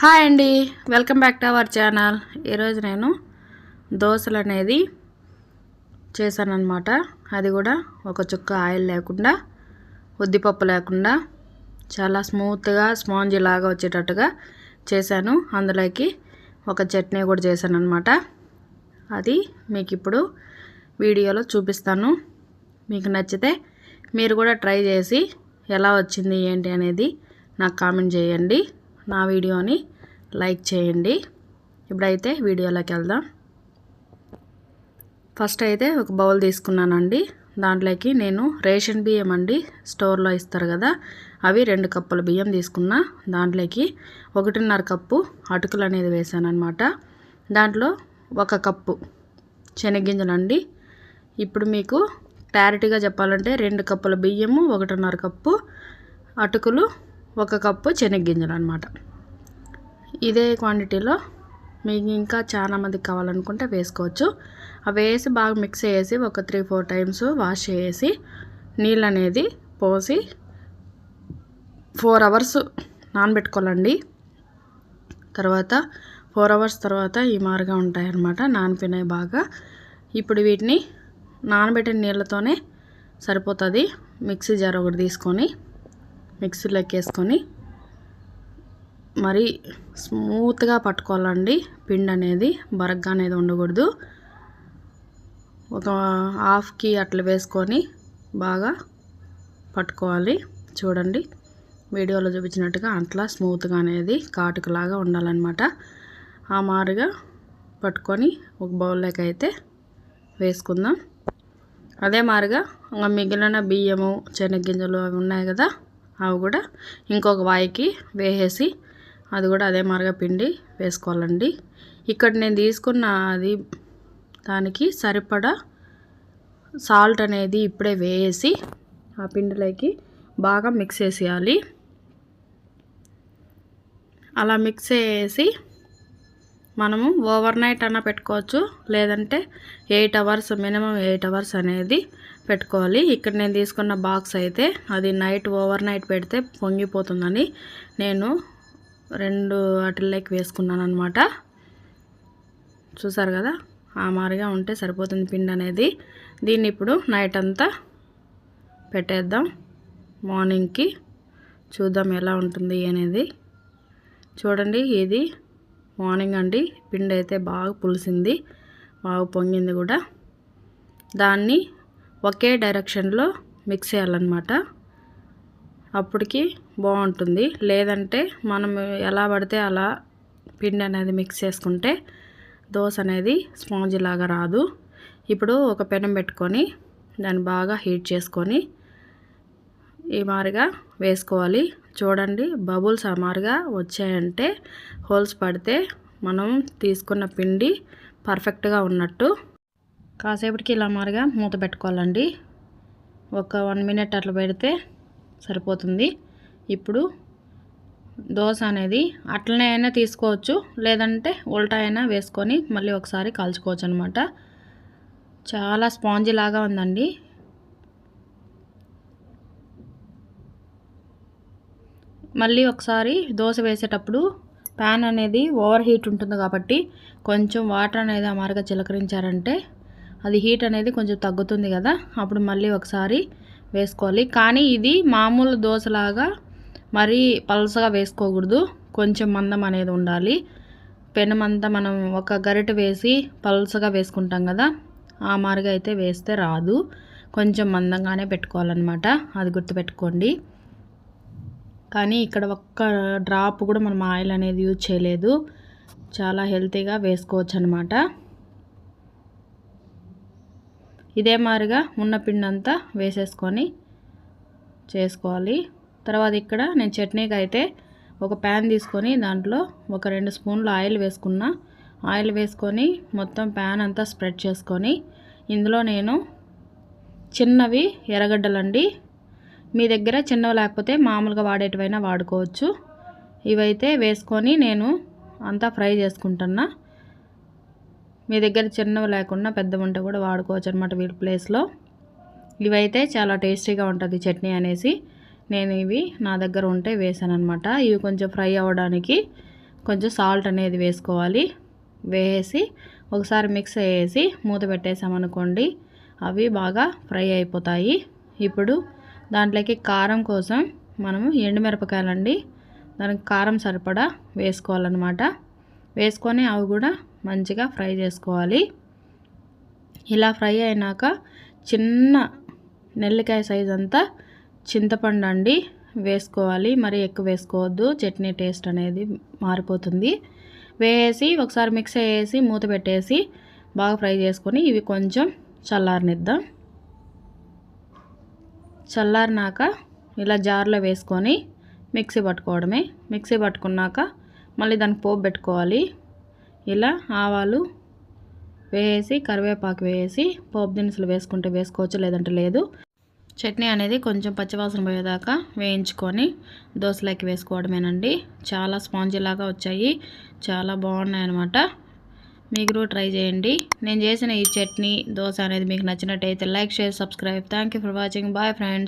Hi అండి, welcome back to our channel. ఈరోజు నేను దోశలు అనేది చేశానన్నమాట. అది కూడా ఒక చుక్క ఆయిల్ లేకుండా, ఉద్దిపప్పు లేకుండా చాలా స్మూత్గా స్పాంజీ లాగా వచ్చేటట్టుగా చేశాను. అందులోకి ఒక చట్నీ కూడా చేశాను అన్నమాట. అది మీకు ఇప్పుడు వీడియోలో చూపిస్తాను. మీకు నచ్చితే మీరు కూడా ట్రై చేసి ఎలా వచ్చింది ఏంటి అనేది నాకు కామెంట్ చేయండి. నా వీడియోని లైక్ చేయండి. ఇప్పుడైతే వీడియోలోకి వెళ్దాం. ఫస్ట్ అయితే ఒక బౌల్ తీసుకున్నానండి. దాంట్లోకి నేను రేషన్ బియ్యం అండి, స్టోర్లో ఇస్తారు కదా, అవి 2 కప్పుల బియ్యం తీసుకున్నా. దాంట్లోకి 1.5 కప్పు అటుకులు అనేది వేసాను అనమాట. దాంట్లో 1 కప్పు శనగగింజలు అండి. ఇప్పుడు మీకు క్లారిటీగా చెప్పాలంటే 2 కప్పుల బియ్యము, 1.5 కప్పు అటుకులు, 1 కప్పు శనగగింజలు అనమాట. ఇదే క్వాంటిటీలో మీకు ఇంకా చాలా మందికి కావాలనుకుంటే వేసుకోవచ్చు. అవి వేసి బాగా మిక్స్ చేసి ఒక 3-4 టైమ్స్ వాష్ చేసి నీళ్ళు అనేది పోసి 4 అవర్స్ నానబెట్టుకోవాలండి. తర్వాత 4 అవర్స్ తర్వాత ఈ మారుగా ఉంటాయి అన్నమాట, నానిపోయినాయి బాగా. ఇప్పుడు వీటిని నానబెట్టిన నీళ్ళతోనే సరిపోతుంది. మిక్సీ జార్ ఒకటి తీసుకొని మిక్సీలోకి వేసుకొని మరి స్మూత్గా పట్టుకోవాలండి. పిండి అనేది బరగ్గా అనేది ఉండకూడదు. ఒక హాఫ్కి అట్లా వేసుకొని బాగా పట్టుకోవాలి. చూడండి వీడియోలో చూపించినట్టుగా అట్లా స్మూత్గా అనేది కాటుకలాగా ఉండాలన్నమాట. ఆ మారుగా పట్టుకొని ఒక బౌల్లోకి అయితే వేసుకుందాం. అదే మారుగా ఇంకా మిగిలిన బియ్యము, శనగగింజలు అవి ఉన్నాయి కదా, అవి కూడా ఇంకొక వాయికి వేసేసి అది కూడా అదే మారుగా పిండి వేసుకోవాలండి. ఇక్కడ నేను తీసుకున్న అది దానికి సరిపడా సాల్ట్ అనేది ఇప్పుడే వేసి ఆ పిండిలోకి బాగా మిక్స్ చేసేయాలి. అలా మిక్స్ చేసి మనము ఓవర్ నైట్ అన్నా పెట్టుకోవచ్చు, లేదంటే 8 అవర్స్, మినిమం 8 అవర్స్ అనేది పెట్టుకోవాలి. ఇక్కడ నేను తీసుకున్న బాక్స్ అయితే అది నైట్ ఓవర్ నైట్ పెడితే పొంగిపోతుందని నేను 2 వాటిల్లోకి వేసుకున్నాను అనమాట. చూసారు కదా, ఆ మాదిరిగా ఉంటే సరిపోతుంది పిండి అనేది. దీన్ని ఇప్పుడు నైట్ అంతా పెట్టేద్దాం. మార్నింగ్కి చూద్దాం ఎలా ఉంటుంది అనేది. చూడండి ఇది మార్నింగ్ అండి. పిండి అయితే బాగా పులిసింది, బాగా పొంగింది కూడా. దాన్ని ఒకే డైరెక్షన్లో మిక్స్ చేయాలన్నమాట, అప్పటికి బాగుంటుంది. లేదంటే మనం ఎలా పడితే అలా పిండి అనేది మిక్స్ చేసుకుంటే దోశ అనేది స్పాంజీ లాగా రాదు. ఇప్పుడు ఒక పెనం పెట్టుకొని దాన్ని బాగా హీట్ చేసుకొని ఈ మాదిరిగా వేసుకోవాలి. చూడండి బబుల్స్ ఆ మాదిరిగా వచ్చాయంటే హోల్స్ పడితే మనం తీసుకున్న పిండి పర్ఫెక్ట్గా ఉన్నట్టు. కాసేపటికి ఇలా మాదిరిగా మూత పెట్టుకోవాలండి. ఒక 1 మినిట్ అట్లా పెడితే సరిపోతుంది. ఇప్పుడు దోశ అనేది అట్లనే అయినా తీసుకోవచ్చు, లేదంటే ఉల్టా అయినా వేసుకొని మళ్ళీ ఒకసారి కాల్చుకోవచ్చు అనమాట. చాలా స్పాంజీ లాగా ఉందండి. మళ్ళీ ఒకసారి దోశ వేసేటప్పుడు ప్యాన్ అనేది ఓవర్ హీట్ ఉంటుంది కాబట్టి కొంచెం వాటర్ అనేది ఆ మారుగా చిలకరించారంటే అది హీట్ అనేది కొంచెం తగ్గుతుంది కదా, అప్పుడు మళ్ళీ ఒకసారి వేసుకోవాలి. కానీ ఇది మామూలు దోశలాగా మరీ పలసగా వేసుకోకూడదు, కొంచెం మందం అనేది ఉండాలి. పెనమంతా మనం ఒక గరిటె వేసి పలసగా వేసుకుంటాం కదా, ఆ మారుగా అయితే వేస్తే రాదు. కొంచెం మందంగానే పెట్టుకోవాలన్నమాట, అది గుర్తుపెట్టుకోండి. కానీ ఇక్కడ ఒక్క డ్రాప్ కూడా మనం ఆయిల్ అనేది యూజ్ చేయలేదు. చాలా హెల్తీగా వేసుకోవచ్చు అనమాట. ఇదే మాదిరిగా ఉన్న పిండి అంతా వేసేసుకొని చేసుకోవాలి. తర్వాత ఇక్కడ నేను చట్నీకి అయితే ఒక ప్యాన్ తీసుకొని దాంట్లో ఒక 2 స్పూన్లు ఆయిల్ వేసుకున్నా. ఆయిల్ వేసుకొని మొత్తం ప్యాన్ అంతా స్ప్రెడ్ చేసుకొని ఇందులో నేను చిన్నవి ఎర్రగడ్డలండి, మీ దగ్గర చిన్నవి లేకపోతే మామూలుగా వాడేటివైనా వాడుకోవచ్చు. ఇవైతే వేసుకొని నేను అంతా ఫ్రై చేసుకుంటున్నా. మీ దగ్గర చిన్నవి లేకుండా పెద్ద ఉంటే కూడా వాడుకోవచ్చు అనమాట వీటి ప్లేస్లో. ఇవైతే చాలా టేస్టీగా ఉంటుంది చట్నీ అనేసి నేను ఇవి నా దగ్గర ఉంటే వేసాను అనమాట. ఇవి కొంచెం ఫ్రై అవ్వడానికి కొంచెం సాల్ట్ అనేది వేసుకోవాలి. వేసి ఒకసారి మిక్స్ చేసి మూత పెట్టేసామనుకోండి అవి బాగా ఫ్రై అయిపోతాయి. ఇప్పుడు దాంట్లోకి కారం కోసం మనము ఎండుమిరపకాయలండి, దానికి కారం సరిపడా వేసుకోవాలన్నమాట. వేసుకొని అవి కూడా మంచిగా ఫ్రై చేసుకోవాలి. ఇలా ఫ్రై అయినాక చిన్న నెల్లికాయ సైజ్ అంతా చింతపండు అండి వేసుకోవాలి. మరి ఎక్కువ వేసుకోవద్దు, చట్నీ టేస్ట్ అనేది మారిపోతుంది. వేసి ఒకసారి మిక్స్ చేసి మూత పెట్టేసి బాగా ఫ్రై చేసుకొని ఇవి కొంచెం చల్లారనిద్దాం. చల్లారినాక ఇలా జార్లో వేసుకొని మిక్సీ పట్టుకోవడమే. మిక్సీ పట్టుకున్నాక మళ్ళీ దానికి పోపు పెట్టుకోవాలి. ఇలా ఆవాలు వేసి కరివేపాకు వేసి పోపు దినుసులు వేసుకుంటే వేసుకోవచ్చు, లేదంటే లేదు. చట్నీ అనేది కొంచెం పచ్చివాసన పోయేదాకా వేయించుకొని దోశలోకి వేసుకోవడమేనండి. చాలా స్పాంజీ లాగా వచ్చాయి, చాలా బాగున్నాయి అన్నమాట. మీరు ట్రై చేయండి. నేను చేసిన ఈ చట్నీ దోశ అనేది మీకు నచ్చినట్టయితే like, share, subscribe. Thank you for watching. Bye friends.